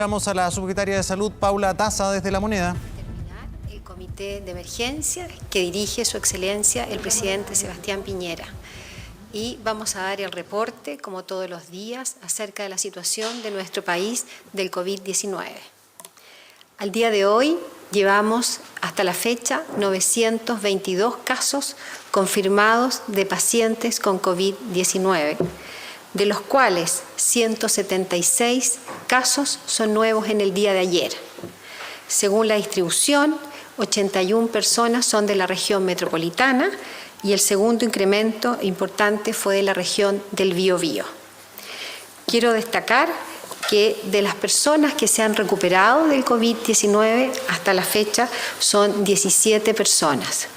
Vamos a la subsecretaria de Salud, Paula Daza, desde La Moneda. El comité de emergencia que dirige Su Excelencia el presidente Sebastián Piñera. Y vamos a dar el reporte, como todos los días, acerca de la situación de nuestro país del COVID-19. Al día de hoy llevamos hasta la fecha 922 casos confirmados de pacientes con COVID-19, de los cuales 176 casos son nuevos en el día de ayer. Según la distribución, 81 personas son de la región metropolitana y el segundo incremento importante fue de la región del Biobío. Quiero destacar que de las personas que se han recuperado del COVID-19 hasta la fecha son 17 personas.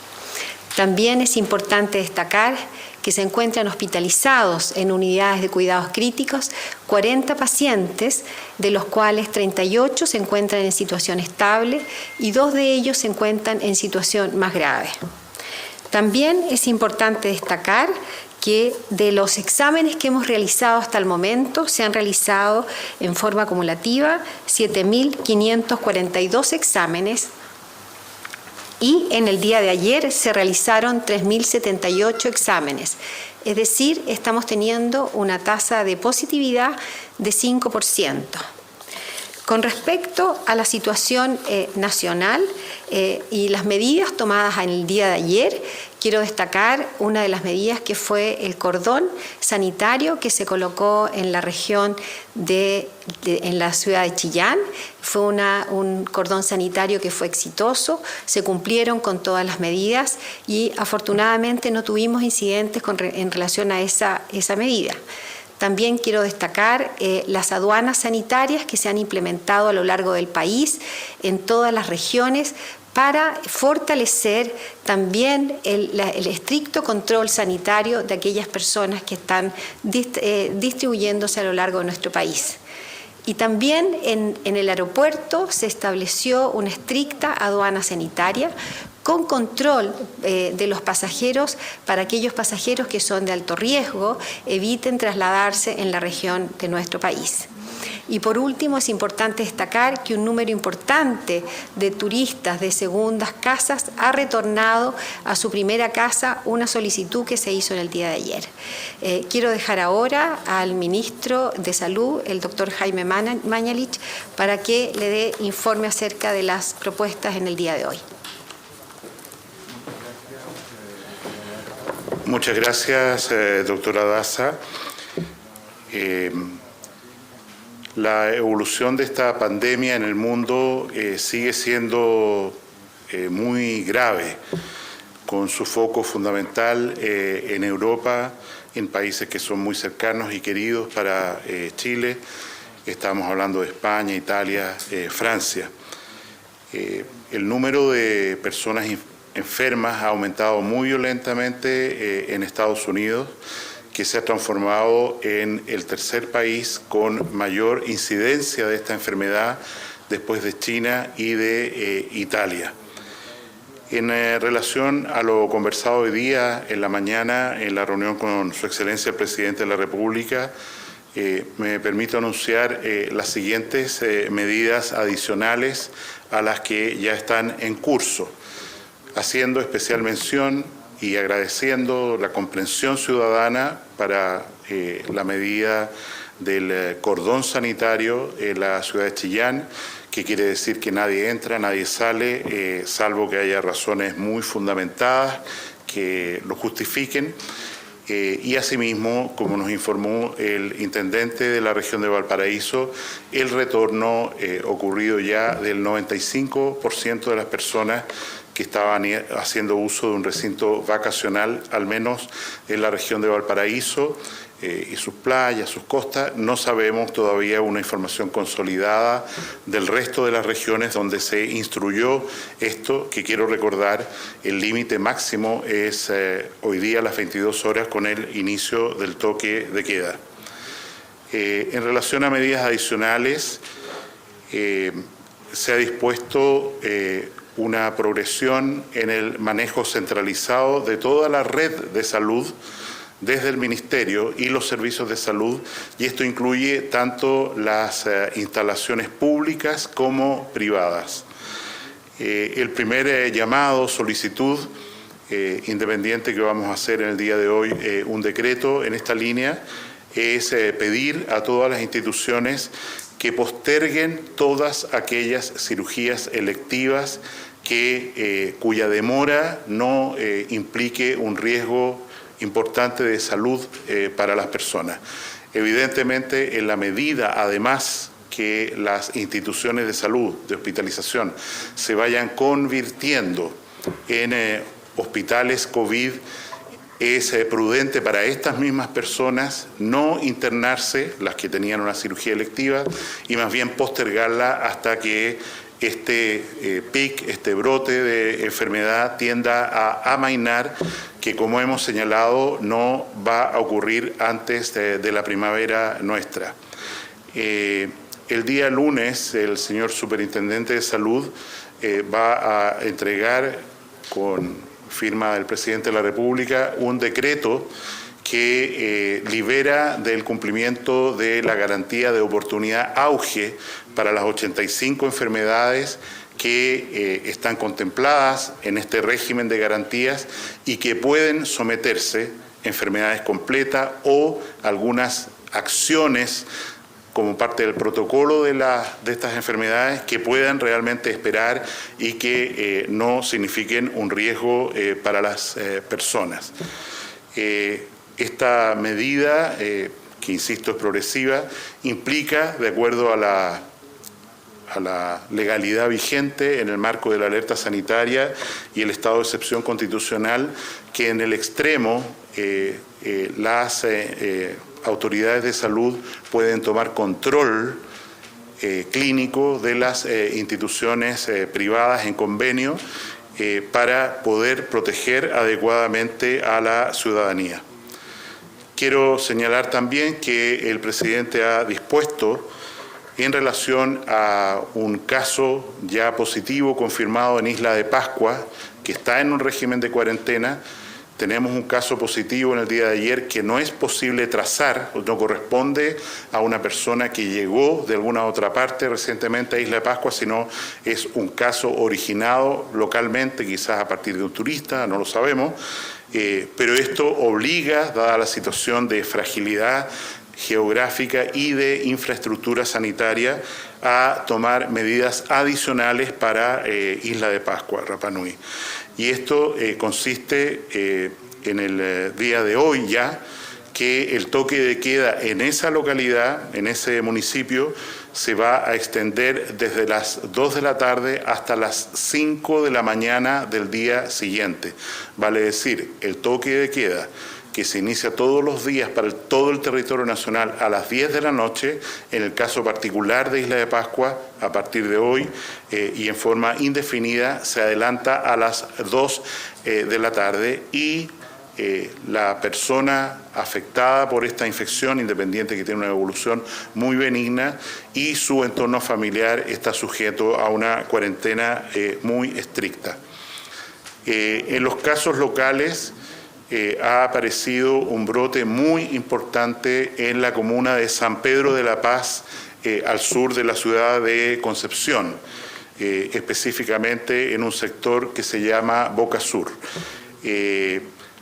También es importante destacar que se encuentran hospitalizados en unidades de cuidados críticos 40 pacientes, de los cuales 38 se encuentran en situación estable y 2 de ellos se encuentran en situación más grave. También es importante destacar que de los exámenes que hemos realizado hasta el momento, se han realizado en forma acumulativa 7.542 exámenes, y en el día de ayer se realizaron 3.078 exámenes. Es decir, estamos teniendo una tasa de positividad de 5%. Con respecto a la situación nacional y las medidas tomadas en el día de ayer, quiero destacar una de las medidas que fue el cordón sanitario que se colocó en la región en la ciudad de Chillán. Fue un cordón sanitario que fue exitoso, se cumplieron con todas las medidas y afortunadamente no tuvimos incidentes en relación a esa medida. También quiero destacar las aduanas sanitarias que se han implementado a lo largo del país, en todas las regiones, para fortalecer también el estricto control sanitario de aquellas personas que están distribuyéndose a lo largo de nuestro país. Y también en el aeropuerto se estableció una estricta aduana sanitaria con control de los pasajeros para aquellos pasajeros que son de alto riesgo, eviten trasladarse en la región de nuestro país. Y por último, es importante destacar que un número importante de turistas de segundas casas ha retornado a su primera casa, una solicitud que se hizo en el día de ayer. Quiero dejar ahora al ministro de Salud, el doctor Jaime Mañalich, para que le dé informe acerca de las propuestas en el día de hoy. Muchas gracias, doctora Daza. La evolución de esta pandemia en el mundo sigue siendo muy grave, con su foco fundamental en Europa, en países que son muy cercanos y queridos para Chile. Estamos hablando de España, Italia, Francia. El número de personas enfermas ha aumentado muy violentamente en Estados Unidos, que se ha transformado en el tercer país con mayor incidencia de esta enfermedad después de China y de Italia. En relación a lo conversado hoy día en la mañana en la reunión con Su Excelencia el Presidente de la República, me permito anunciar las siguientes medidas adicionales a las que ya están en curso, haciendo especial mención y agradeciendo la comprensión ciudadana para la medida del cordón sanitario en la ciudad de Chillán, que quiere decir que nadie entra, nadie sale, salvo que haya razones muy fundamentadas que lo justifiquen. Y asimismo, como nos informó el intendente de la región de Valparaíso, el retorno ocurrido ya del 95% de las personas que estaban haciendo uso de un recinto vacacional, al menos en la región de Valparaíso y sus playas, sus costas. No sabemos todavía una información consolidada del resto de las regiones donde se instruyó esto, que quiero recordar, el límite máximo es hoy día a las 22 horas con el inicio del toque de queda. En relación a medidas adicionales, se ha dispuesto una progresión en el manejo centralizado de toda la red de salud desde el Ministerio y los servicios de salud, y esto incluye tanto las instalaciones públicas como privadas. El primer llamado, solicitud independiente que vamos a hacer en el día de hoy, un decreto en esta línea, es pedir a todas las instituciones que posterguen todas aquellas cirugías electivas cuya demora no implique un riesgo importante de salud para las personas. Evidentemente, en la medida, además, que las instituciones de salud, de hospitalización, se vayan convirtiendo en hospitales COVID, es prudente para estas mismas personas no internarse, las que tenían una cirugía electiva, y más bien postergarla hasta que este pic, este brote de enfermedad tienda a amainar, que como hemos señalado no va a ocurrir antes de la primavera nuestra. El día lunes el señor Superintendente de Salud va a entregar con firma del Presidente de la República un decreto que libera del cumplimiento de la garantía de oportunidad auge para las 85 enfermedades que están contempladas en este régimen de garantías y que pueden someterse, enfermedades completas o algunas acciones como parte del protocolo de estas enfermedades que puedan realmente esperar y que no signifiquen un riesgo para las personas. Esta medida, que insisto es progresiva, implica, de acuerdo a la legalidad vigente en el marco de la alerta sanitaria y el estado de excepción constitucional, que en el extremo las autoridades de salud pueden tomar control clínico de las instituciones privadas en convenio para poder proteger adecuadamente a la ciudadanía. Quiero señalar también que el presidente ha dispuesto, en relación a un caso ya positivo confirmado en Isla de Pascua, que está en un régimen de cuarentena. Tenemos un caso positivo en el día de ayer que no es posible trazar, no corresponde a una persona que llegó de alguna otra parte recientemente a Isla de Pascua, sino es un caso originado localmente, quizás a partir de un turista, no lo sabemos, pero esto obliga, dada la situación de fragilidad geográfica y de infraestructura sanitaria, a tomar medidas adicionales para Isla de Pascua, Rapa Nui. Y esto consiste en el día de hoy ya, que el toque de queda en esa localidad, en ese municipio, se va a extender desde las 2 de la tarde hasta las 5 de la mañana del día siguiente. Vale decir, el toque de queda que se inicia todos los días para todo el territorio nacional a las 10 de la noche, en el caso particular de Isla de Pascua, a partir de hoy y en forma indefinida, se adelanta a las 2 de la tarde y la persona afectada por esta infección, independiente que tiene una evolución muy benigna, y su entorno familiar está sujeto a una cuarentena muy estricta. En los casos locales, ha aparecido un brote muy importante en la comuna de San Pedro de la Paz, al sur de la ciudad de Concepción, específicamente en un sector que se llama Boca Sur.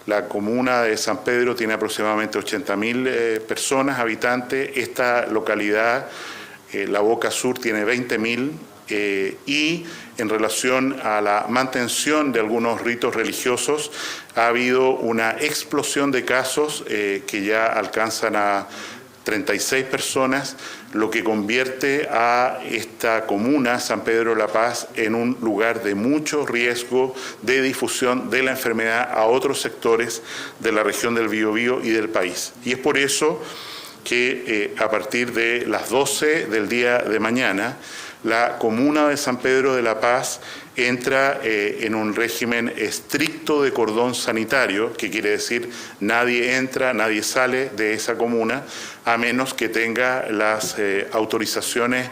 La comuna de San Pedro tiene aproximadamente 80.000 personas, habitantes. Esta localidad, la Boca Sur, tiene 20.000 y en relación a la mantención de algunos ritos religiosos, ha habido una explosión de casos que ya alcanzan a 36 personas, lo que convierte a esta comuna, San Pedro de la Paz, en un lugar de mucho riesgo de difusión de la enfermedad a otros sectores de la región del Biobío y del país. Y es por eso que a partir de las 12 del día de mañana, la comuna de San Pedro de la Paz entra en un régimen estricto de cordón sanitario, que quiere decir nadie entra, nadie sale de esa comuna, a menos que tenga las autorizaciones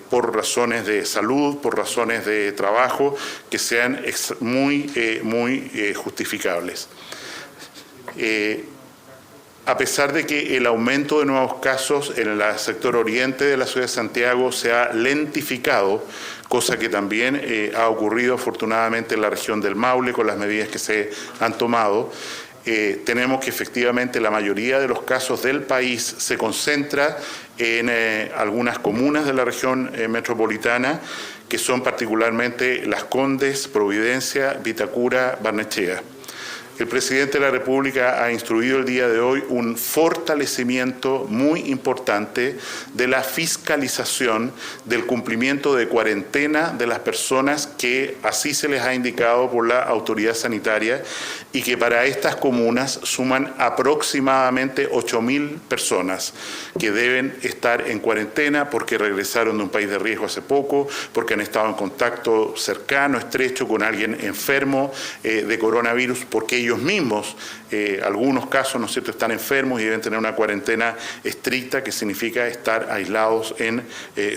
por razones de salud, por razones de trabajo, que sean muy justificables. a pesar de que el aumento de nuevos casos en el sector oriente de la ciudad de Santiago se ha lentificado, cosa que también ha ocurrido afortunadamente en la región del Maule con las medidas que se han tomado, tenemos que efectivamente la mayoría de los casos del país se concentra en algunas comunas de la región metropolitana, que son particularmente Las Condes, Providencia, Vitacura, Barnechea. El presidente de la República ha instruido el día de hoy un fortalecimiento muy importante de la fiscalización del cumplimiento de cuarentena de las personas que así se les ha indicado por la autoridad sanitaria y que para estas comunas suman aproximadamente 8.000 personas que deben estar en cuarentena porque regresaron de un país de riesgo hace poco, porque han estado en contacto cercano, estrecho con alguien enfermo de coronavirus, porque ellos mismos, algunos casos, ¿no es cierto?, están enfermos y deben tener una cuarentena estricta, que significa estar aislados en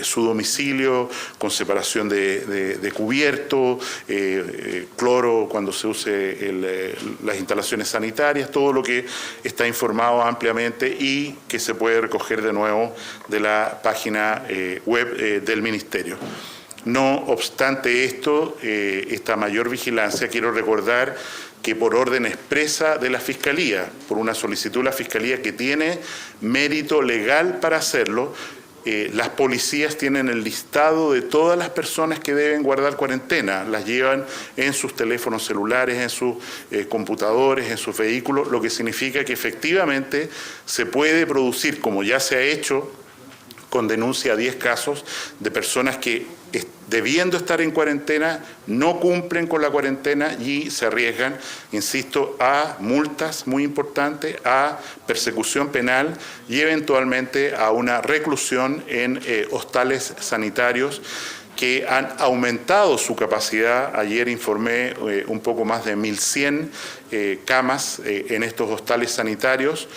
su domicilio, con separación de cubierto, cloro cuando se use las instalaciones sanitarias, todo lo que está informado ampliamente y que se puede recoger de nuevo de la página web del Ministerio. No obstante esto, esta mayor vigilancia, quiero recordar que por orden expresa de la Fiscalía, por una solicitud de la Fiscalía que tiene mérito legal para hacerlo, las policías tienen el listado de todas las personas que deben guardar cuarentena, las llevan en sus teléfonos celulares, en sus computadores, en sus vehículos, lo que significa que efectivamente se puede producir, como ya se ha hecho, con denuncia a 10 casos de personas que debiendo estar en cuarentena no cumplen con la cuarentena y se arriesgan, insisto, a multas muy importantes, a persecución penal y eventualmente a una reclusión en hostales sanitarios que han aumentado su capacidad. Ayer informé un poco más de 1.100 camas en estos hostales sanitarios.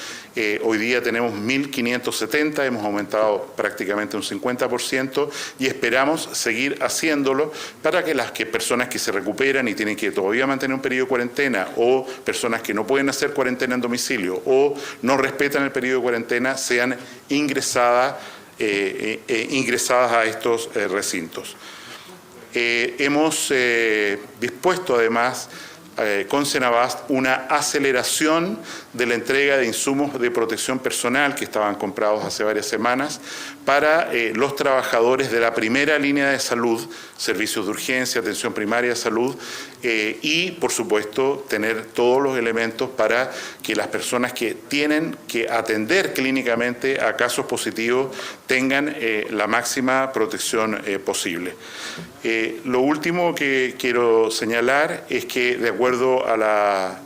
Hoy día tenemos 1.570, hemos aumentado prácticamente un 50% y esperamos seguir haciéndolo para que las personas que se recuperan y tienen que todavía mantener un periodo de cuarentena o personas que no pueden hacer cuarentena en domicilio o no respetan el periodo de cuarentena sean ingresadas a estos recintos. Hemos dispuesto además con Senabast una aceleración de la entrega de insumos de protección personal que estaban comprados hace varias semanas para los trabajadores de la primera línea de salud, servicios de urgencia, atención primaria de salud y, por supuesto, tener todos los elementos para que las personas que tienen que atender clínicamente a casos positivos tengan la máxima protección posible. Lo último que quiero señalar es que, de acuerdo a la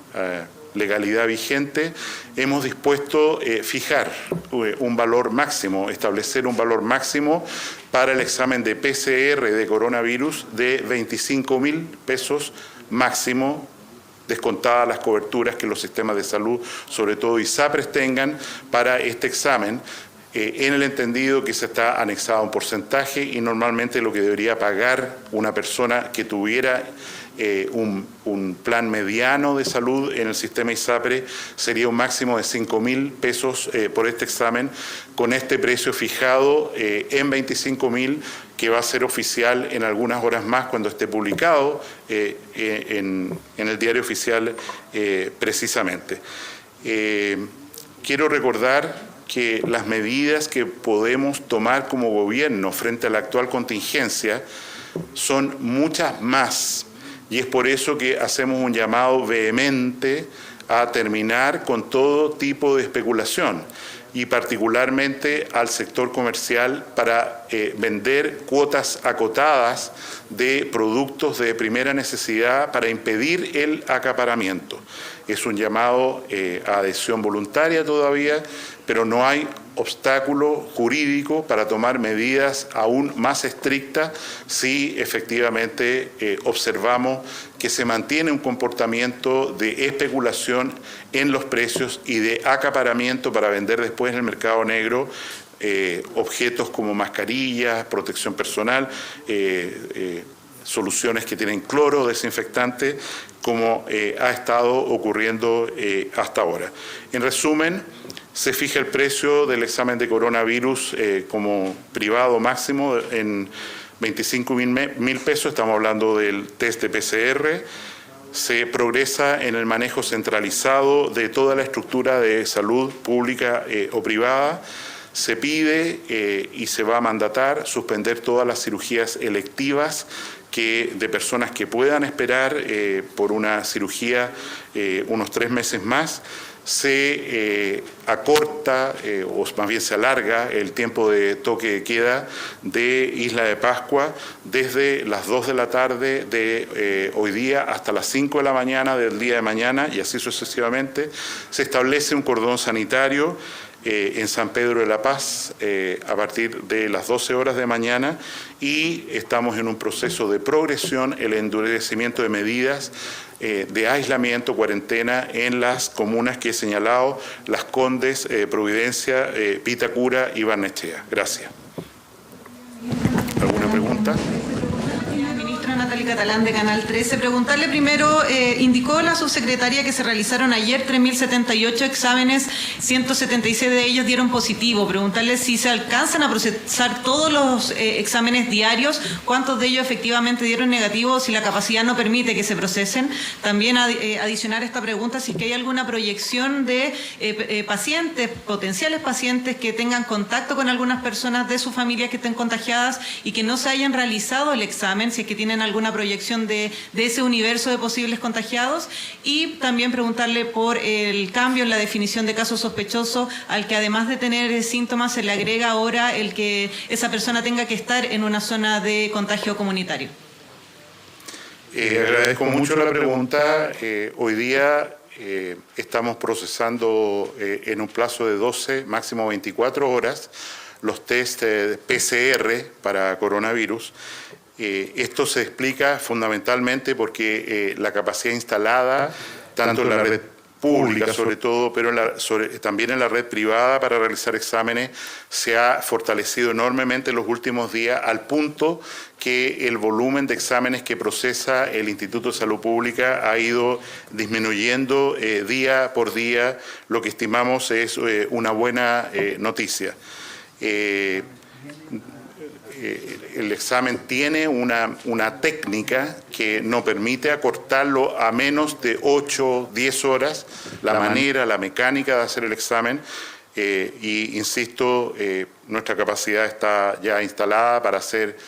legalidad vigente, hemos dispuesto fijar un valor máximo, establecer un valor máximo para el examen de PCR de coronavirus de 25.000 pesos máximo, descontadas las coberturas que los sistemas de salud, sobre todo ISAPRES, tengan para este examen, en el entendido que se está anexado un porcentaje y normalmente lo que debería pagar una persona que tuviera un plan mediano de salud en el sistema ISAPRE sería un máximo de 5.000 pesos por este examen, con este precio fijado en 25.000, que va a ser oficial en algunas horas más cuando esté publicado en el diario oficial precisamente. Quiero recordar que las medidas que podemos tomar como gobierno frente a la actual contingencia son muchas más. Y es por eso que hacemos un llamado vehemente a terminar con todo tipo de especulación y particularmente al sector comercial para vender cuotas acotadas de productos de primera necesidad para impedir el acaparamiento. Es un llamado a adhesión voluntaria todavía, pero no hay obstáculo jurídico para tomar medidas aún más estrictas si efectivamente observamos que se mantiene un comportamiento de especulación en los precios y de acaparamiento para vender después en el mercado negro objetos como mascarillas, protección personal, soluciones que tienen cloro, desinfectante, como ha estado ocurriendo hasta ahora. En resumen, Se fija el precio del examen de coronavirus como privado máximo en 25.000 pesos, estamos hablando del test de PCR. Se progresa en el manejo centralizado de toda la estructura de salud pública o privada. Se pide y se va a mandatar suspender todas las cirugías electivas de personas que puedan esperar por una cirugía unos 3 meses más. Se acorta o más bien se alarga el tiempo de toque de queda de Isla de Pascua desde las 2 de la tarde de hoy día hasta las 5 de la mañana del día de mañana y así sucesivamente. Se establece un cordón sanitario en San Pedro de la Paz a partir de las 12 horas de mañana y estamos en un proceso de progresión, el endurecimiento de medidas de aislamiento, cuarentena en las comunas que he señalado, Las Condes, Providencia, Vitacura y Barnechea. Gracias. ¿Alguna pregunta? Natalia Catalán de Canal 13. Preguntarle primero, indicó la subsecretaria que se realizaron ayer 3.078 exámenes, 176 de ellos dieron positivo. Preguntarle si se alcanzan a procesar todos los exámenes diarios, cuántos de ellos efectivamente dieron negativo, si la capacidad no permite que se procesen. También adicionar esta pregunta si es que hay alguna proyección de pacientes, potenciales pacientes que tengan contacto con algunas personas de sus familias que estén contagiadas y que no se hayan realizado el examen, si es que tienen alguna proyección de ese universo de posibles contagiados, y también preguntarle por el cambio en la definición de caso sospechoso, al que además de tener síntomas se le agrega ahora el que esa persona tenga que estar en una zona de contagio comunitario. Agradezco mucho la pregunta. Hoy día estamos procesando en un plazo de 12, máximo 24 horas, los test PCR para coronavirus. Esto se explica fundamentalmente porque la capacidad instalada, tanto en la red pública sobre todo, pero también en la red privada para realizar exámenes, se ha fortalecido enormemente en los últimos días, al punto que el volumen de exámenes que procesa el Instituto de Salud Pública ha ido disminuyendo día por día, lo que estimamos es una buena noticia. El examen tiene una técnica que nos permite acortarlo a menos de 8, 10 horas, la mecánica de hacer el examen, y insisto, nuestra capacidad está ya instalada para hacer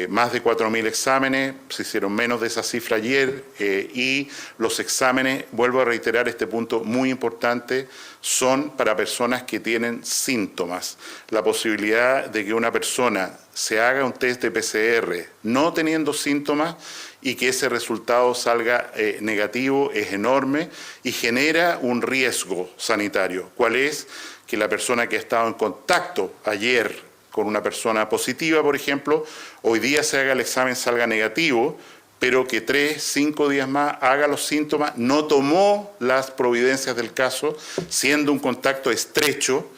más de 4.000 exámenes, se hicieron menos de esa cifra ayer, y los exámenes, vuelvo a reiterar este punto muy importante, son para personas que tienen síntomas. La posibilidad de que una persona se haga un test de PCR no teniendo síntomas y que ese resultado salga negativo es enorme y genera un riesgo sanitario. ¿Cuál es? Que la persona que ha estado en contacto ayer con una persona positiva, por ejemplo, hoy día se haga el examen, salga negativo, pero que 3, 5 días más haga los síntomas, no tomó las providencias del caso, siendo un contacto estrecho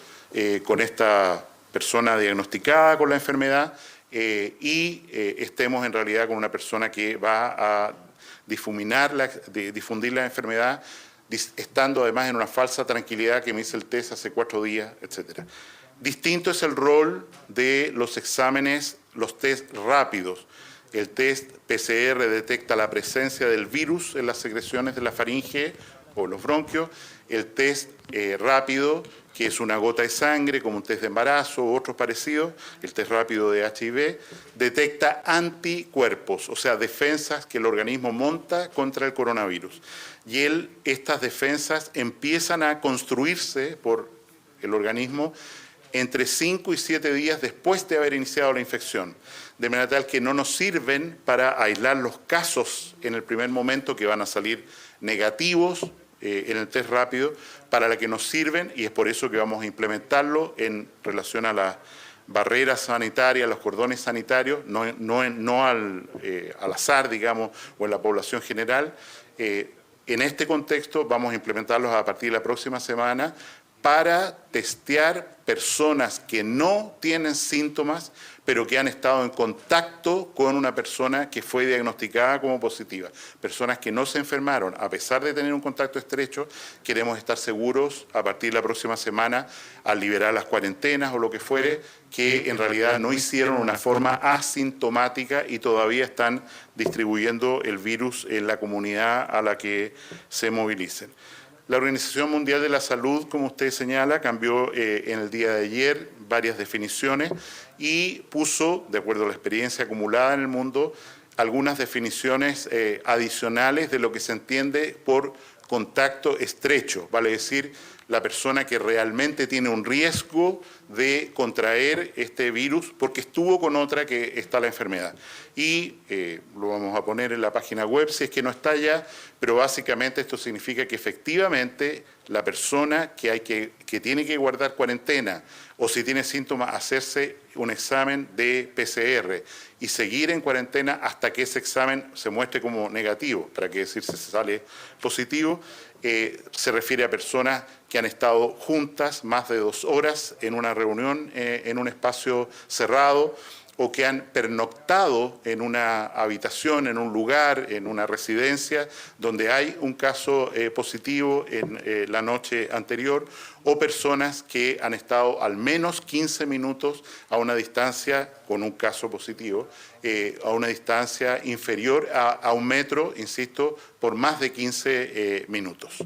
con esta persona diagnosticada con la enfermedad, y estemos en realidad con una persona que va a difundir la enfermedad, estando además en una falsa tranquilidad que me hice el test hace 4 días, etcétera. Distinto es el rol de los exámenes, los test rápidos. El test PCR detecta la presencia del virus en las secreciones de la faringe o los bronquios. El test rápido, que es una gota de sangre, como un test de embarazo u otros parecidos, el test rápido de HIV, detecta anticuerpos, o sea, defensas que el organismo monta contra el coronavirus. Y estas defensas empiezan a construirse por el organismo entre 5 y 7 días después de haber iniciado la infección, de manera tal que no nos sirven para aislar los casos en el primer momento que van a salir negativos en el test rápido, para la que nos sirven, y es por eso que vamos a implementarlo en relación a las barreras sanitarias, los cordones sanitarios, no al azar, digamos, o en la población general. En este contexto vamos a implementarlos a partir de la próxima semana para testear personas que no tienen síntomas, pero que han estado en contacto con una persona que fue diagnosticada como positiva. Personas que no se enfermaron, a pesar de tener un contacto estrecho, queremos estar seguros a partir de la próxima semana, al liberar las cuarentenas o lo que fuere, que en realidad no hicieron una forma asintomática y todavía están distribuyendo el virus en la comunidad a la que se movilicen. La Organización Mundial de la Salud, como usted señala, cambió en el día de ayer varias definiciones y puso, de acuerdo a la experiencia acumulada en el mundo, algunas definiciones adicionales de lo que se entiende por contacto estrecho, vale decir, la persona que realmente tiene un riesgo de contraer este virus porque estuvo con otra que está la enfermedad. Y lo vamos a poner en la página web si es que no está ya, pero básicamente esto significa que efectivamente la persona que tiene que guardar cuarentena o si tiene síntomas hacerse un examen de PCR y seguir en cuarentena hasta que ese examen se muestre como negativo, para que decir si se sale positivo, se refiere a personas que han estado juntas más de 2 horas en una reunión en un espacio cerrado o que han pernoctado en una habitación, en un lugar, en una residencia donde hay un caso positivo en la noche anterior, o personas que han estado al menos 15 minutos a una distancia con un caso positivo, a una distancia inferior a 1 metro, insisto, por más de 15 minutos.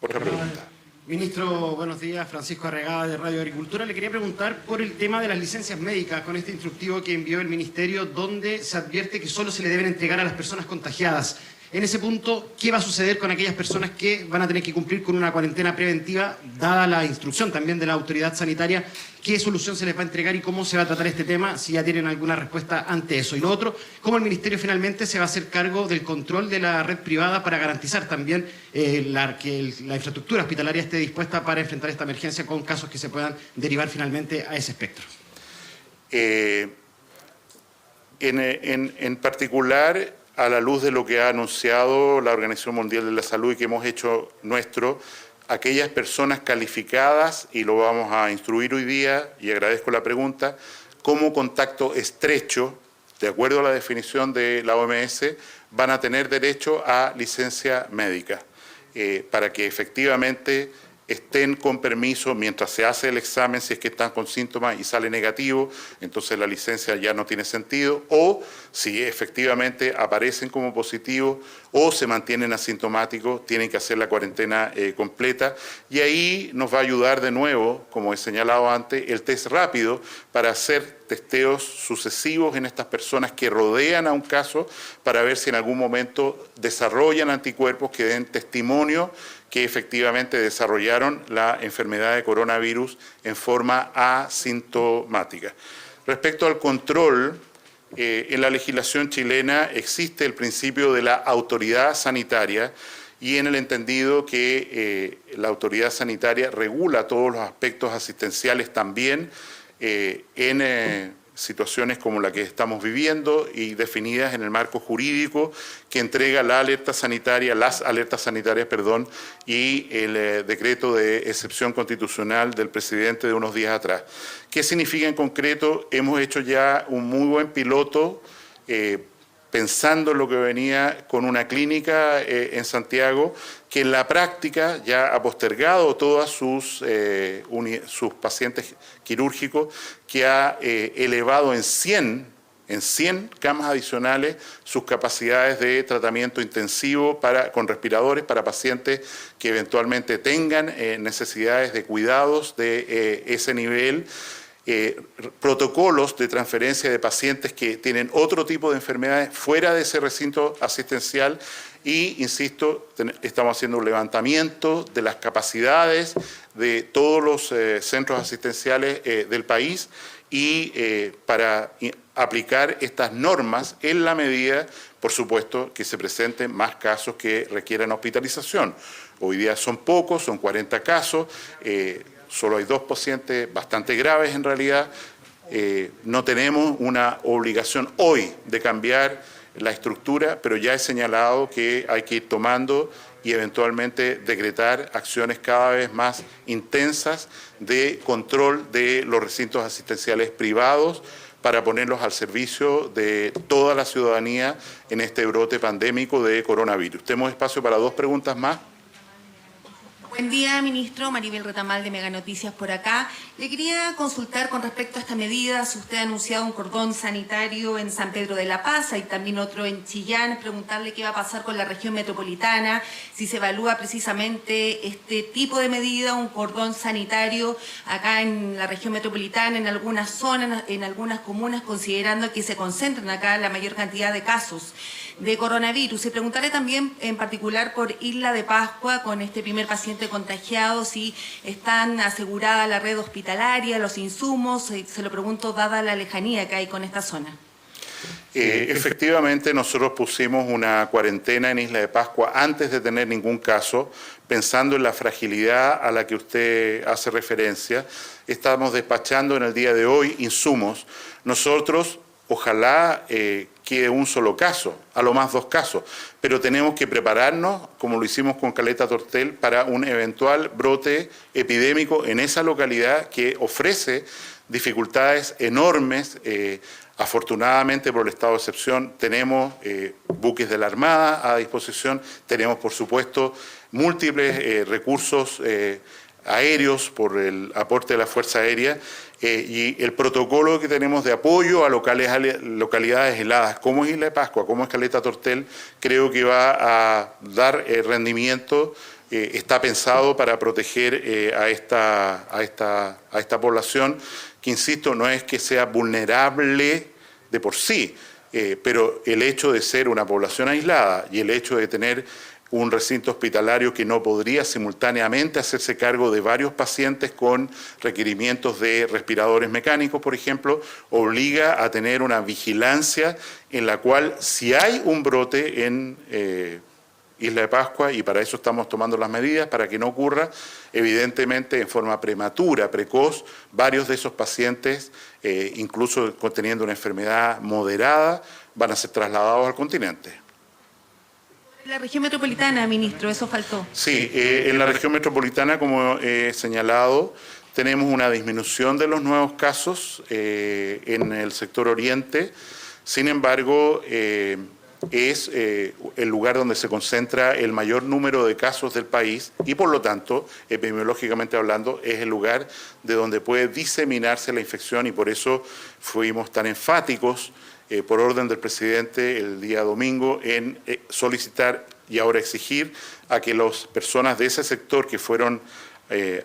Otra pregunta. Ministro, buenos días. Francisco Arregada, de Radio Agricultura. Le quería preguntar por el tema de las licencias médicas con este instructivo que envió el Ministerio, donde se advierte que solo se le deben entregar a las personas contagiadas. En ese punto, ¿qué va a suceder con aquellas personas que van a tener que cumplir con una cuarentena preventiva, dada la instrucción también de la autoridad sanitaria? ¿Qué solución se les va a entregar y cómo se va a tratar este tema, si ya tienen alguna respuesta ante eso? Y lo otro, ¿cómo el Ministerio finalmente se va a hacer cargo del control de la red privada para garantizar también que la infraestructura hospitalaria esté dispuesta para enfrentar esta emergencia con casos que se puedan derivar finalmente a ese espectro? En particular, a la luz de lo que ha anunciado la Organización Mundial de la Salud y que hemos hecho nuestro, aquellas personas calificadas, y lo vamos a instruir hoy día, y agradezco la pregunta, como contacto estrecho, de acuerdo a la definición de la OMS, van a tener derecho a licencia médica, para que efectivamente estén con permiso mientras se hace el examen, si es que están con síntomas y sale negativo, entonces la licencia ya no tiene sentido, o si efectivamente aparecen como positivos o se mantienen asintomáticos, tienen que hacer la cuarentena completa, y ahí nos va a ayudar de nuevo, como he señalado antes, el test rápido para hacer testeos sucesivos en estas personas que rodean a un caso para ver si en algún momento desarrollan anticuerpos que den testimonio que efectivamente desarrollaron la enfermedad de coronavirus en forma asintomática. Respecto al control, en la legislación chilena existe el principio de la autoridad sanitaria y en el entendido que la autoridad sanitaria regula todos los aspectos asistenciales también en situaciones como la que estamos viviendo y definidas en el marco jurídico que entrega las alertas sanitarias, y el decreto de excepción constitucional del presidente de unos días atrás. ¿Qué significa en concreto? Hemos hecho ya un muy buen piloto pensando en lo que venía con una clínica en Santiago, que en la práctica ya ha postergado todas sus pacientes quirúrgicos, que ha elevado en 100 camas adicionales sus capacidades de tratamiento intensivo con respiradores para pacientes que eventualmente tengan necesidades de cuidados de ese nivel. Protocolos de transferencia de pacientes que tienen otro tipo de enfermedades fuera de ese recinto asistencial y, insisto, estamos haciendo un levantamiento de las capacidades de todos los centros asistenciales del país y para aplicar estas normas en la medida, por supuesto, que se presenten más casos que requieran hospitalización. Hoy día son pocos, son 40 casos, solo hay 2 pacientes bastante graves en realidad. No tenemos una obligación hoy de cambiar la estructura, pero ya he señalado que hay que ir tomando y eventualmente decretar acciones cada vez más intensas de control de los recintos asistenciales privados para ponerlos al servicio de toda la ciudadanía en este brote pandémico de coronavirus. Tenemos espacio para 2 preguntas más. Buen día, ministro. Maribel Retamal de Mega Noticias por acá. Le quería consultar con respecto a esta medida. Usted ha anunciado un cordón sanitario en San Pedro de la Paz y también otro en Chillán. Preguntarle qué va a pasar con la región metropolitana, si se evalúa precisamente este tipo de medida, un cordón sanitario acá en la región metropolitana, en algunas zonas, en algunas comunas, considerando que se concentran acá la mayor cantidad de casos de coronavirus. Y preguntarle también en particular por Isla de Pascua, con este primer paciente contagiado, si están asegurada la red hospitalaria, los insumos, se lo pregunto dada la lejanía que hay con esta zona. Efectivamente, nosotros pusimos una cuarentena en Isla de Pascua antes de tener ningún caso, pensando en la fragilidad a la que usted hace referencia. Estamos despachando en el día de hoy insumos. Nosotros, ojalá quede un solo caso, a lo más 2 casos, pero tenemos que prepararnos, como lo hicimos con Caleta Tortel, para un eventual brote epidémico en esa localidad que ofrece dificultades enormes. Afortunadamente, por el estado de excepción, tenemos buques de la Armada a disposición, tenemos, por supuesto, múltiples recursos aéreos por el aporte de la Fuerza Aérea y el protocolo que tenemos de apoyo a localidades heladas, como es Isla de Pascua, como es Caleta Tortel, creo que va a dar rendimiento. Está pensado para proteger a esta población, que insisto, no es que sea vulnerable de por sí, pero el hecho de ser una población aislada y el hecho de tener un recinto hospitalario que no podría simultáneamente hacerse cargo de varios pacientes con requerimientos de respiradores mecánicos, por ejemplo, obliga a tener una vigilancia en la cual, si hay un brote en Isla de Pascua, y para eso estamos tomando las medidas, para que no ocurra, evidentemente en forma prematura, precoz, varios de esos pacientes, incluso teniendo una enfermedad moderada, van a ser trasladados al continente. La región metropolitana, ministro, eso faltó. Sí, en la región metropolitana, como he señalado, tenemos una disminución de los nuevos casos en el sector oriente. Sin embargo, es el lugar donde se concentra el mayor número de casos del país y, por lo tanto, epidemiológicamente hablando, es el lugar de donde puede diseminarse la infección, y por eso fuimos tan enfáticos por orden del presidente el día domingo en solicitar y ahora exigir a que las personas de ese sector que fueron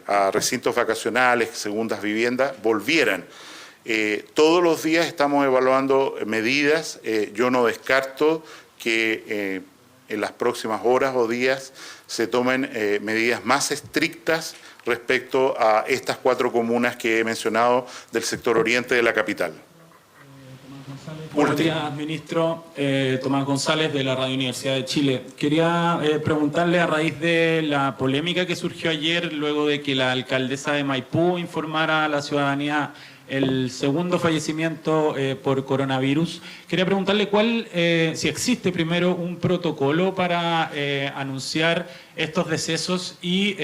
a recintos vacacionales, segundas viviendas, volvieran. Todos los días estamos evaluando medidas. Yo no descarto que en las próximas horas o días se tomen medidas más estrictas respecto a estas 4 comunas que he mencionado del sector oriente de la capital. Buenos días, ministro. Tomás González, de la Radio Universidad de Chile. Quería preguntarle, a raíz de la polémica que surgió ayer, luego de que la alcaldesa de Maipú informara a la ciudadanía el segundo fallecimiento por coronavirus, quería preguntarle si existe primero un protocolo para anunciar estos decesos y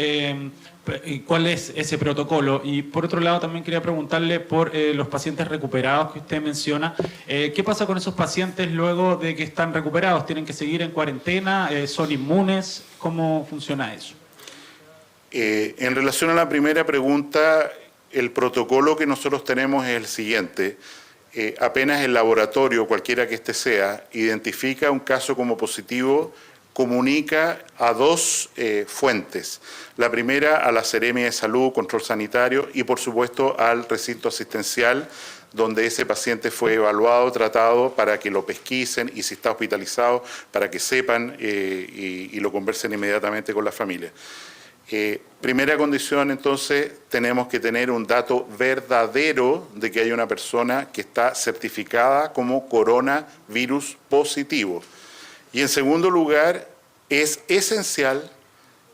cuál es ese protocolo. Y por otro lado también quería preguntarle por los pacientes recuperados que usted menciona. ¿Qué pasa con esos pacientes luego de que están recuperados? ¿Tienen que seguir en cuarentena? ¿Son inmunes? ¿Cómo funciona eso? En relación a la primera pregunta, el protocolo que nosotros tenemos es el siguiente. Apenas el laboratorio, cualquiera que este sea, identifica un caso como positivo, comunica a 2 fuentes. La primera, a la Seremia de Salud, Control Sanitario, y por supuesto al recinto asistencial donde ese paciente fue evaluado, tratado, para que lo pesquisen, y si está hospitalizado, para que sepan y lo conversen inmediatamente con la familia. Primera condición, entonces, tenemos que tener un dato verdadero de que hay una persona que está certificada como coronavirus positivo. Y en segundo lugar, es esencial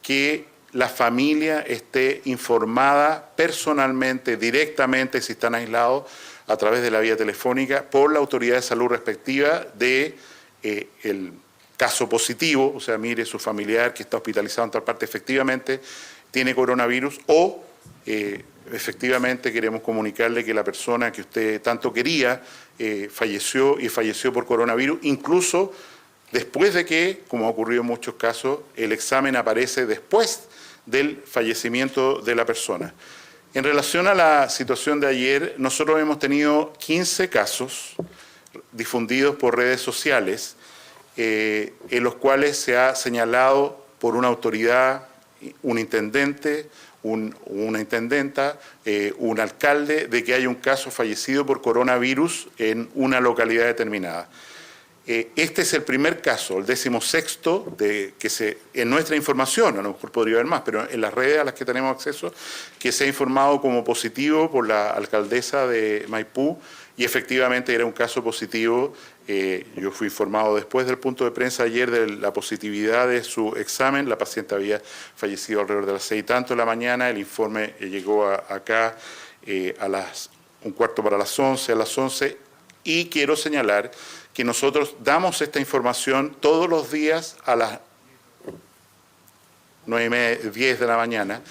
que la familia esté informada personalmente, directamente, si están aislados, a través de la vía telefónica, por la autoridad de salud respectiva de caso positivo, o sea, mire su familiar que está hospitalizado en tal parte efectivamente tiene coronavirus, o efectivamente queremos comunicarle que la persona que usted tanto quería falleció y falleció por coronavirus, incluso después de que, como ha ocurrido en muchos casos, el examen aparece después del fallecimiento de la persona. En relación a la situación de ayer, nosotros hemos tenido 15 casos difundidos por redes sociales, en los cuales se ha señalado por una autoridad, un intendente, una intendenta, un alcalde, de que hay un caso fallecido por coronavirus en una localidad determinada. Este es el primer caso, el 16º, en nuestra información, a lo mejor podría haber más, pero en las redes a las que tenemos acceso, que se ha informado como positivo por la alcaldesa de Maipú, y efectivamente era un caso positivo. Yo fui informado después del punto de prensa ayer de la positividad de su examen. La paciente había fallecido alrededor de las 6:00 de la mañana. El informe llegó acá a las 11:15, a las 11, y quiero señalar que nosotros damos esta información todos los días a las 9:30, 10 de la mañana,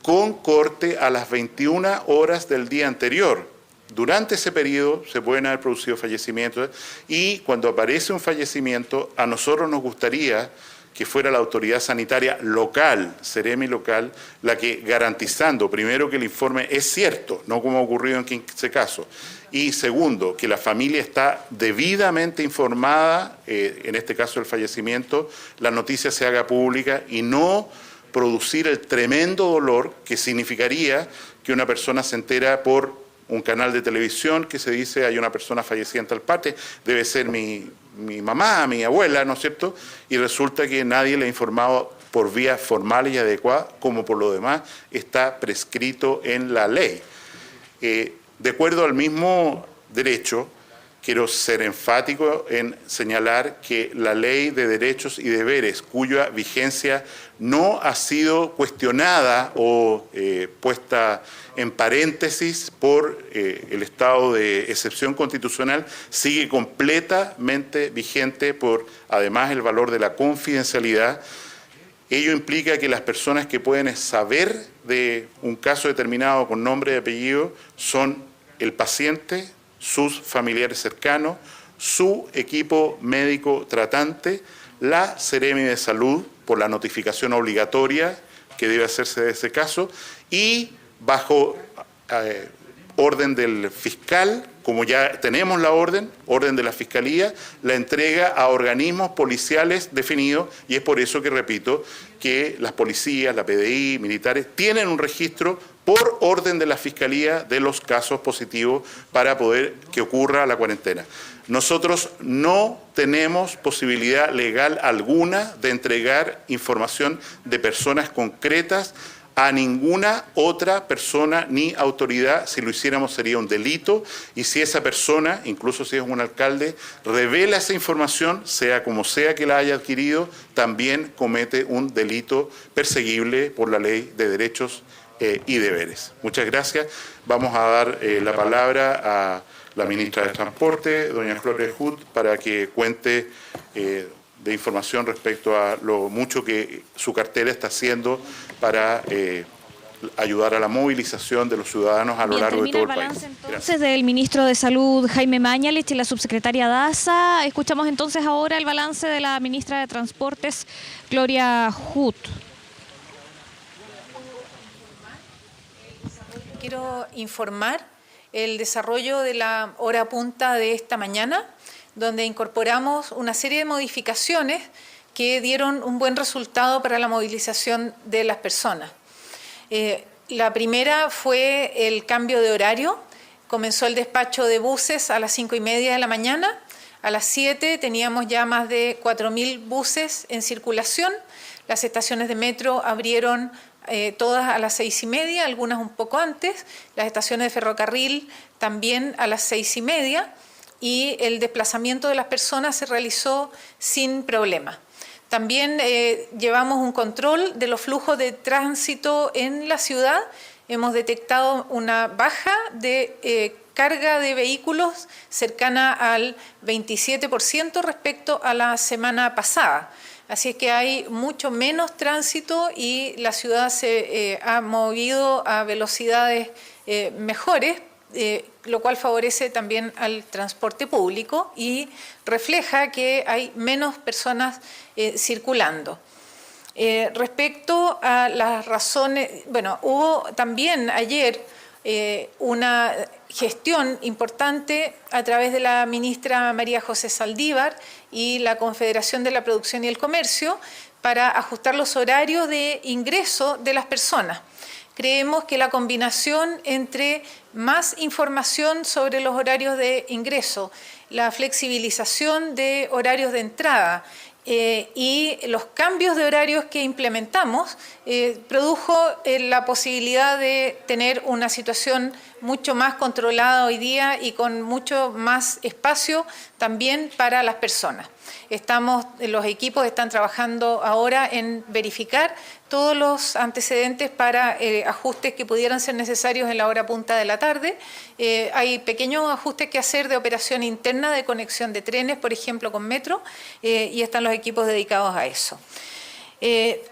con corte a las 21 horas del día anterior. Durante ese periodo se pueden haber producido fallecimientos, y cuando aparece un fallecimiento, a nosotros nos gustaría que fuera la autoridad sanitaria local, Seremi local, la que, garantizando primero que el informe es cierto, no como ha ocurrido en 15 casos, y segundo, que la familia está debidamente informada, en este caso del fallecimiento, la noticia se haga pública y no producir el tremendo dolor que significaría que una persona se entera por un canal de televisión que se dice hay una persona fallecida en tal parte, debe ser mi mamá, mi abuela, ¿no es cierto? Y resulta que nadie le ha informado por vías formales y adecuadas, como por lo demás está prescrito en la ley. De acuerdo al mismo derecho, quiero ser enfático en señalar que la Ley de Derechos y Deberes, cuya vigencia no ha sido cuestionada o puesta en paréntesis por el estado de excepción constitucional, sigue completamente vigente por, además, el valor de la confidencialidad. Ello implica que las personas que pueden saber de un caso determinado con nombre y apellido son el paciente, sus familiares cercanos, su equipo médico tratante, la Seremi de Salud, por la notificación obligatoria que debe hacerse de ese caso, y bajo orden del fiscal, como ya tenemos la orden de la Fiscalía, la entrega a organismos policiales definidos, y es por eso que repito que las policías, la PDI, militares, tienen un registro por orden de la Fiscalía de los casos positivos para poder que ocurra la cuarentena. Nosotros no tenemos posibilidad legal alguna de entregar información de personas concretas a ninguna otra persona ni autoridad. Si lo hiciéramos sería un delito, y si esa persona, incluso si es un alcalde, revela esa información, sea como sea que la haya adquirido, también comete un delito perseguible por la Ley de Derechos y Deberes. Muchas gracias. Vamos a dar la palabra a la ministra de Transporte, doña Gloria Hood, para que cuente de información respecto a lo mucho que su cartera está haciendo para ayudar a la movilización de los ciudadanos a lo largo de todo el país. Entonces, del ministro de Salud, Jaime Mañalich, y la subsecretaria Daza. Escuchamos entonces ahora el balance de la ministra de Transportes, Gloria Hood. Quiero informar el desarrollo de la hora punta de esta mañana, donde incorporamos una serie de modificaciones que dieron un buen resultado para la movilización de las personas. La primera fue el cambio de horario. Comenzó el despacho de buses a las 5:30 de la mañana. A las 7 teníamos ya más de 4.000 buses en circulación. Las estaciones de metro abrieron todas a las 6:30, algunas un poco antes. Las estaciones de ferrocarril también a las 6:30. Y el desplazamiento de las personas se realizó sin problema. También llevamos un control de los flujos de tránsito en la ciudad. Hemos detectado una baja de carga de vehículos cercana al 27% respecto a la semana pasada. Así es que hay mucho menos tránsito y la ciudad se ha movido a velocidades mejores, lo cual favorece también al transporte público y refleja que hay menos personas circulando. Respecto a las razones, bueno, hubo también ayer una gestión importante a través de la ministra María José Saldívar y la Confederación de la Producción y el Comercio para ajustar los horarios de ingreso de las personas. Creemos que la combinación entre más información sobre los horarios de ingreso, la flexibilización de horarios de entrada y los cambios de horarios que implementamos produjo la posibilidad de tener una situación mucho más controlada hoy día y con mucho más espacio también para las personas. Los equipos están trabajando ahora en verificar todos los antecedentes para ajustes que pudieran ser necesarios en la hora punta de la tarde. Hay pequeños ajustes que hacer de operación interna de conexión de trenes, por ejemplo, con metro, y están los equipos dedicados a eso.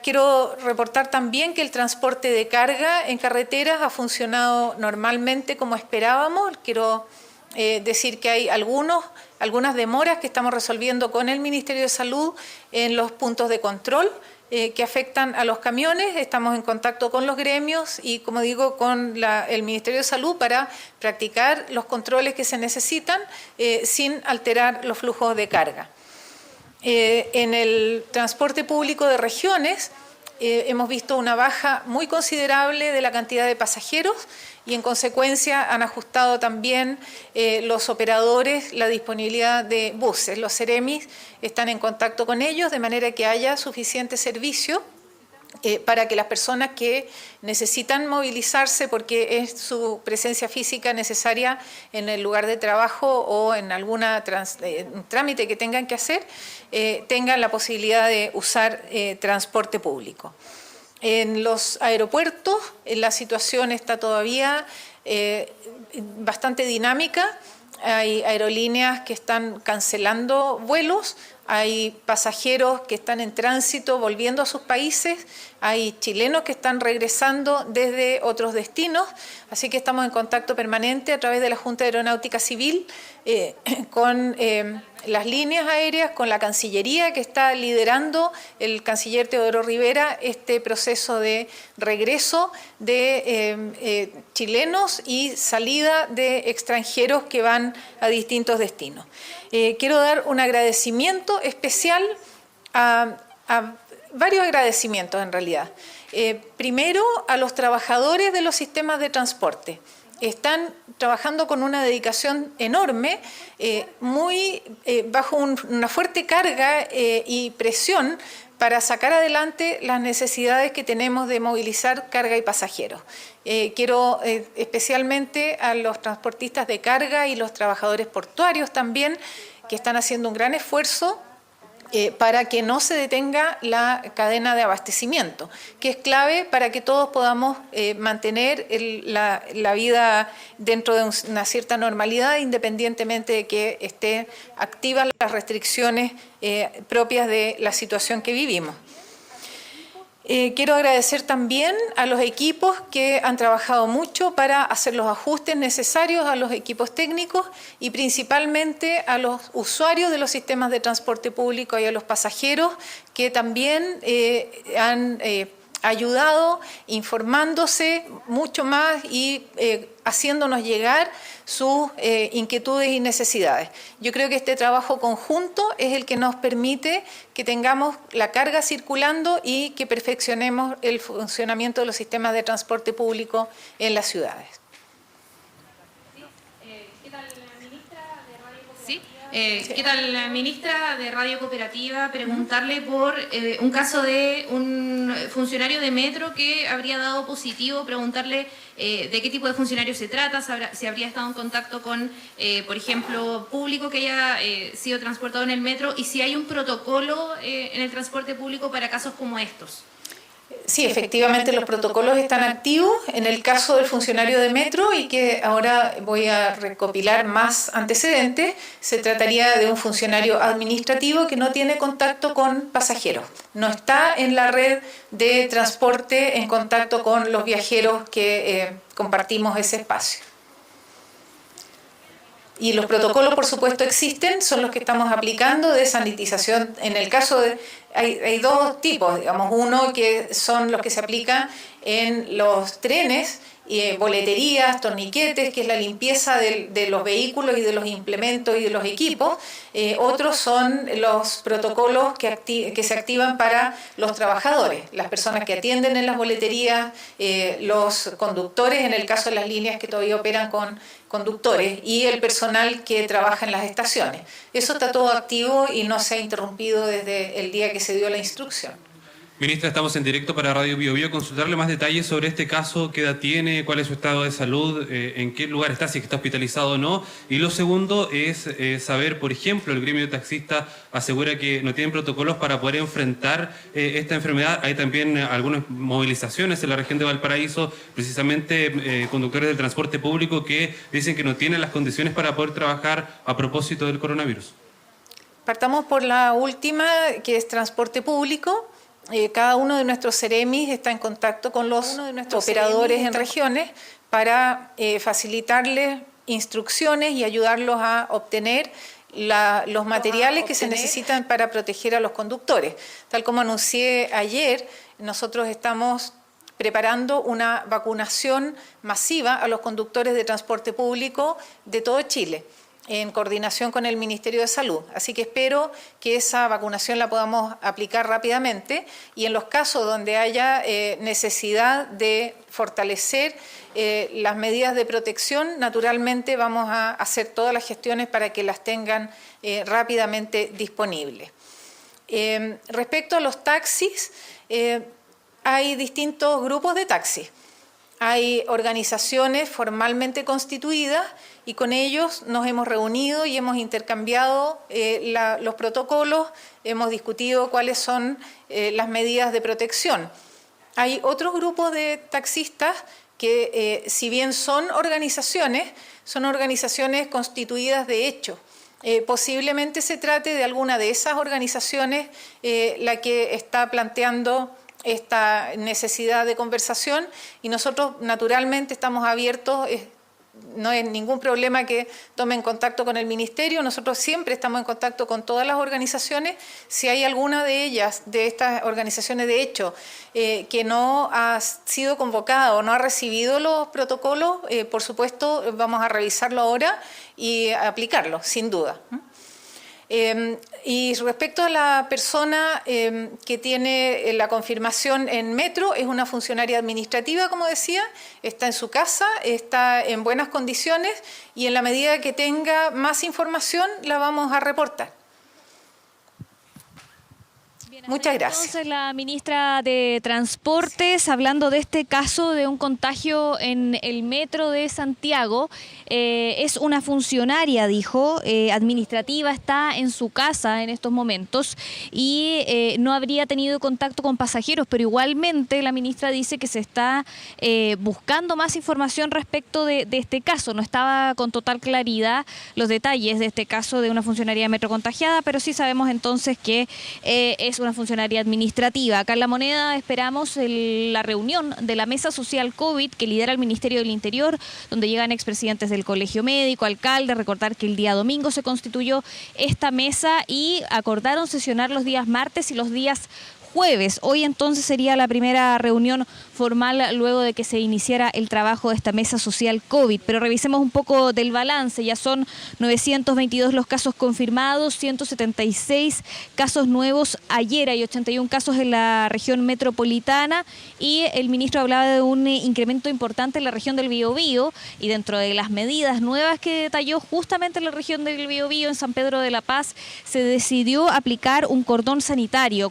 Quiero reportar también que el transporte de carga en carreteras ha funcionado normalmente como esperábamos. Quiero decir que hay algunas demoras que estamos resolviendo con el Ministerio de Salud en los puntos de control que afectan a los camiones. Estamos en contacto con los gremios y, como digo, con el Ministerio de Salud para practicar los controles que se necesitan sin alterar los flujos de carga. En el transporte público de regiones hemos visto una baja muy considerable de la cantidad de pasajeros y en consecuencia han ajustado también los operadores la disponibilidad de buses. Los Ceremis están en contacto con ellos de manera que haya suficiente servicio para que las personas que necesitan movilizarse porque es su presencia física necesaria en el lugar de trabajo o en algún trámite que tengan que hacer, tengan la posibilidad de usar transporte público. En los aeropuertos la situación está todavía bastante dinámica. Hay aerolíneas que están cancelando vuelos, hay pasajeros que están en tránsito volviendo a sus países, hay chilenos que están regresando desde otros destinos, así que estamos en contacto permanente a través de la Junta de Aeronáutica Civil con las líneas aéreas, con la Cancillería que está liderando el canciller Teodoro Rivera este proceso de regreso de chilenos y salida de extranjeros que van a distintos destinos. Quiero dar un agradecimiento especial a varios agradecimientos en realidad. Primero a los trabajadores de los sistemas de transporte. Están trabajando con una dedicación enorme, bajo una fuerte carga y presión para sacar adelante las necesidades que tenemos de movilizar carga y pasajeros. Quiero especialmente a los transportistas de carga y los trabajadores portuarios también, que están haciendo un gran esfuerzo para que no se detenga la cadena de abastecimiento, que es clave para que todos podamos mantener la vida dentro de una cierta normalidad, independientemente de que estén activas las restricciones propias de la situación que vivimos. Quiero agradecer también a los equipos que han trabajado mucho para hacer los ajustes necesarios a los equipos técnicos y principalmente a los usuarios de los sistemas de transporte público y a los pasajeros que también han ayudado informándose mucho más y haciéndonos llegar sus inquietudes y necesidades. Yo creo que este trabajo conjunto es el que nos permite que tengamos la carga circulando y que perfeccionemos el funcionamiento de los sistemas de transporte público en las ciudades. ¿Qué tal, ministra de Radio Cooperativa? ¿Qué tal, ministra de Radio Cooperativa? Preguntarle por un caso de un funcionario de Metro que habría dado positivo, preguntarle de qué tipo de funcionario se trata, si habría estado en contacto con, por ejemplo, público que haya sido transportado en el metro y si hay un protocolo en el transporte público para casos como estos. Sí, efectivamente los protocolos están activos en el caso del funcionario de Metro y que ahora voy a recopilar más antecedentes. Se trataría de un funcionario administrativo que no tiene contacto con pasajeros, no está en la red de transporte en contacto con los viajeros que compartimos ese espacio. Y los protocolos, por supuesto, existen, son los que estamos aplicando de sanitización. En el caso de... Hay dos tipos, digamos, uno que son los que se aplican en los trenes, boleterías, torniquetes, que es la limpieza de los vehículos y de los implementos y de los equipos. Otros son los protocolos que se activan para los trabajadores, las personas que atienden en las boleterías, los conductores, en el caso de las líneas que todavía operan con conductores, y el personal que trabaja en las estaciones. Eso está todo activo y no se ha interrumpido desde el día que se dio la instrucción. Ministra, estamos en directo para Radio Bio Bio. Consultarle más detalles sobre este caso, qué edad tiene, cuál es su estado de salud, en qué lugar está, si está hospitalizado o no. Y lo segundo es saber, por ejemplo, el gremio de taxistas asegura que no tienen protocolos para poder enfrentar esta enfermedad. Hay también algunas movilizaciones en la región de Valparaíso, precisamente conductores del transporte público que dicen que no tienen las condiciones para poder trabajar a propósito del coronavirus. Partamos por la última, que es transporte público. Cada uno de nuestros CEREMIs está en contacto con los operadores en regiones para facilitarles instrucciones y ayudarlos a obtener los materiales que se necesitan para proteger a los conductores. Tal como anuncié ayer, nosotros estamos preparando una vacunación masiva a los conductores de transporte público de todo Chile, en coordinación con el Ministerio de Salud. Así que espero que esa vacunación la podamos aplicar rápidamente y en los casos donde haya necesidad de fortalecer las medidas de protección, naturalmente vamos a hacer todas las gestiones para que las tengan rápidamente disponibles. Respecto a los taxis, hay distintos grupos de taxis. Hay organizaciones formalmente constituidas y con ellos nos hemos reunido y hemos intercambiado los protocolos, hemos discutido cuáles son las medidas de protección. Hay otros grupos de taxistas que, si bien son organizaciones constituidas de hecho. Posiblemente se trate de alguna de esas organizaciones la que está planteando esta necesidad de conversación y nosotros naturalmente estamos abiertos, no hay ningún problema que tomen contacto con el Ministerio, nosotros siempre estamos en contacto con todas las organizaciones, si hay alguna de ellas, de estas organizaciones de hecho, que no ha sido convocada o no ha recibido los protocolos, por supuesto vamos a revisarlo ahora y aplicarlo, sin duda. Y respecto a la persona que tiene la confirmación en Metro, es una funcionaria administrativa, como decía, está en su casa, está en buenas condiciones y en la medida que tenga más información la vamos a reportar. Muchas gracias. Entonces, la ministra de Transportes, hablando de este caso de un contagio en el metro de Santiago, es una funcionaria, dijo, administrativa, está en su casa en estos momentos y no habría tenido contacto con pasajeros, pero igualmente la ministra dice que se está buscando más información respecto de este caso. No estaba con total claridad los detalles de este caso de una funcionaria de metro contagiada, pero sí sabemos entonces que es una funcionaria administrativa. Acá en La Moneda esperamos la reunión de la Mesa Social COVID que lidera el Ministerio del Interior, donde llegan expresidentes del Colegio Médico, alcalde. Recordar que el día domingo se constituyó esta mesa y acordaron sesionar los días martes y los días jueves. Hoy entonces sería la primera reunión formal luego de que se iniciara el trabajo de esta mesa social COVID. Pero revisemos un poco del balance. Ya son 922 los casos confirmados, 176 casos nuevos ayer. Hay 81 casos en la región metropolitana y el ministro hablaba de un incremento importante en la región del Biobío y dentro de las medidas nuevas que detalló justamente en la región del Biobío, en San Pedro de la Paz, se decidió aplicar un cordón sanitario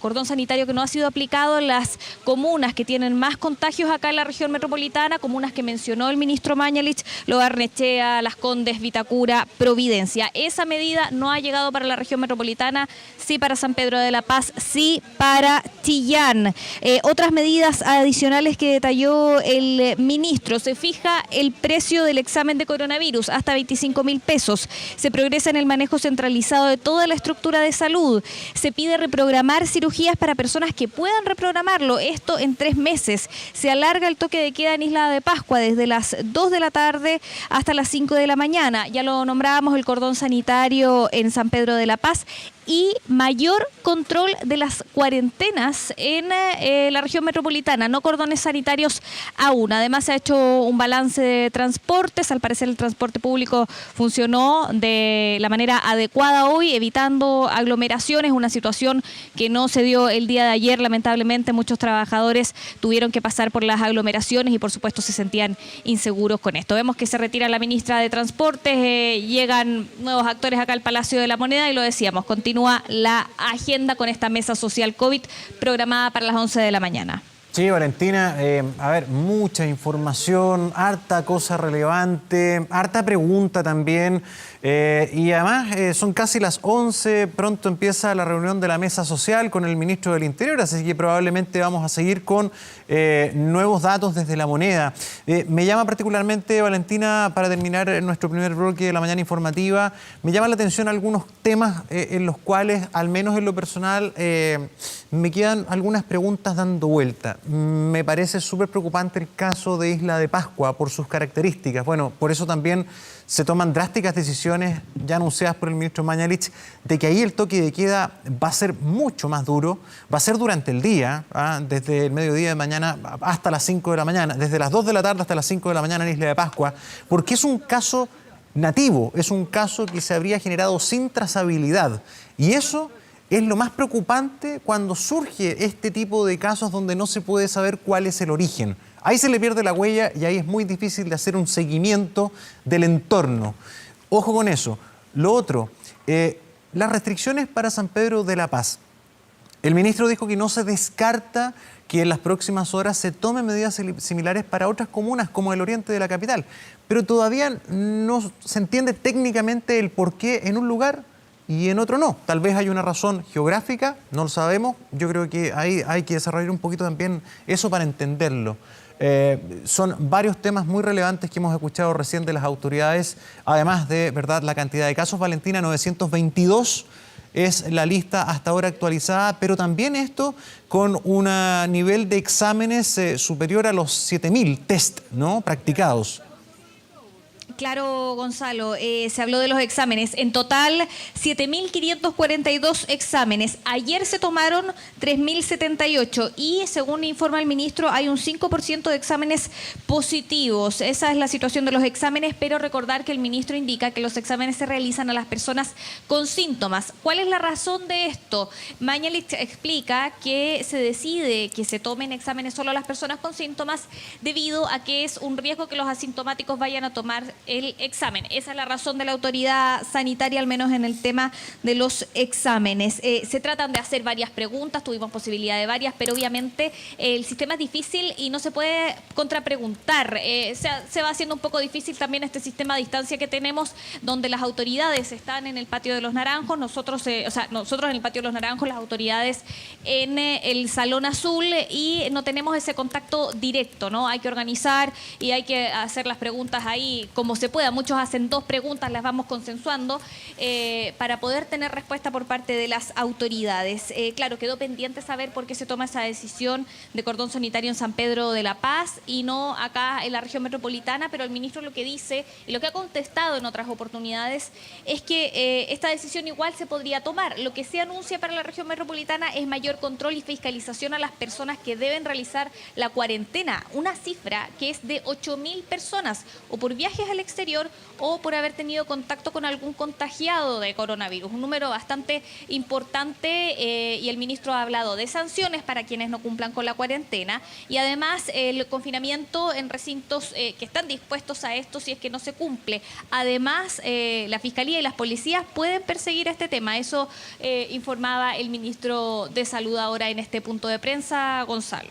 que que no ha sido aplicado en las comunas que tienen más contagios acá en la región metropolitana, comunas que mencionó el ministro Mañalich, Lo Barnechea, Las Condes, Vitacura, Providencia. Esa medida no ha llegado para la región metropolitana, sí para San Pedro de la Paz, sí para Chillán. Otras medidas adicionales que detalló el ministro: se fija el precio del examen de coronavirus hasta 25.000 pesos. Se progresa en el manejo centralizado de toda la estructura de salud. Se pide reprogramar cirugías para personas que puedan reprogramarlo, esto en 3 meses. Se alarga el toque de queda en Isla de Pascua desde las 2 de la tarde hasta las 5 de la mañana. Ya lo nombrábamos, el cordón sanitario en San Pedro de la Paz. Y mayor control de las cuarentenas en la región metropolitana, no cordones sanitarios aún. Además, se ha hecho un balance de transportes. Al parecer, el transporte público funcionó de la manera adecuada hoy, evitando aglomeraciones, una situación que no se dio el día de ayer. Lamentablemente, muchos trabajadores tuvieron que pasar por las aglomeraciones y, por supuesto, se sentían inseguros con esto. Vemos que se retira la ministra de Transportes, llegan nuevos actores acá al Palacio de la Moneda y lo decíamos, continúa la agenda con esta mesa social COVID programada para las 11 de la mañana. Sí, Valentina, a ver, mucha información, harta cosa relevante, harta pregunta también, y además son casi las 11, pronto empieza la reunión de la mesa social con el ministro del Interior, así que probablemente vamos a seguir con nuevos datos desde La Moneda. Me llama particularmente, Valentina, para terminar nuestro primer bloque de la mañana informativa, me llama la atención algunos temas en los cuales, al menos en lo personal, me quedan algunas preguntas dando vuelta. Me parece súper preocupante el caso de Isla de Pascua por sus características. Bueno, por eso también se toman drásticas decisiones ya anunciadas por el ministro Mañalich de que ahí el toque de queda va a ser mucho más duro, va a ser durante el día, desde el mediodía de mañana hasta las 5 de la mañana, desde las 2 de la tarde hasta las 5 de la mañana en Isla de Pascua, porque es un caso nativo, es un caso que se habría generado sin trazabilidad, y eso es lo más preocupante cuando surge este tipo de casos donde no se puede saber cuál es el origen. Ahí se le pierde la huella y ahí es muy difícil de hacer un seguimiento del entorno. Ojo con eso. Lo otro, las restricciones para San Pedro de la Paz. El ministro dijo que no se descarta que en las próximas horas se tomen medidas similares para otras comunas como el oriente de la capital. Pero todavía no se entiende técnicamente el por qué en un lugar y en otro no. Tal vez hay una razón geográfica, no lo sabemos. Yo creo que ahí hay que desarrollar un poquito también eso para entenderlo. Son varios temas muy relevantes que hemos escuchado recién de las autoridades, además de, ¿verdad?, la cantidad de casos. Valentina, 922 es la lista hasta ahora actualizada, pero también esto con un nivel de exámenes superior a los 7.000 test, ¿no?, practicados. Claro, Gonzalo, se habló de los exámenes. En total, 7.542 exámenes. Ayer se tomaron 3.078 y, según informa el ministro, hay un 5% de exámenes positivos. Esa es la situación de los exámenes, pero recordar que el ministro indica que los exámenes se realizan a las personas con síntomas. ¿Cuál es la razón de esto? Mañalich explica que se decide que se tomen exámenes solo a las personas con síntomas debido a que es un riesgo que los asintomáticos vayan a tomar el examen. Esa es la razón de la autoridad sanitaria, al menos en el tema de los exámenes. Se tratan de hacer varias preguntas, tuvimos posibilidad de varias, pero obviamente el sistema es difícil y no se puede contrapreguntar. Se va haciendo un poco difícil también este sistema a distancia que tenemos, donde las autoridades están en el Patio de los Naranjos, nosotros en el Patio de los Naranjos, las autoridades en el Salón Azul, y no tenemos ese contacto directo, ¿no? Hay que organizar y hay que hacer las preguntas ahí como se pueda. Muchos hacen 2 preguntas, las vamos consensuando para poder tener respuesta por parte de las autoridades. Claro, quedó pendiente saber por qué se toma esa decisión de cordón sanitario en San Pedro de la Paz y no acá en la región metropolitana, pero el ministro lo que dice y lo que ha contestado en otras oportunidades es que esta decisión igual se podría tomar. Lo que se anuncia para la región metropolitana es mayor control y fiscalización a las personas que deben realizar la cuarentena, una cifra que es de 8.000 personas, o por viajes al exterior o por haber tenido contacto con algún contagiado de coronavirus. Un número bastante importante y el ministro ha hablado de sanciones para quienes no cumplan con la cuarentena y además el confinamiento en recintos que están dispuestos a esto si es que no se cumple. Además, la Fiscalía y las policías pueden perseguir este tema. Eso informaba el ministro de Salud ahora en este punto de prensa, Gonzalo.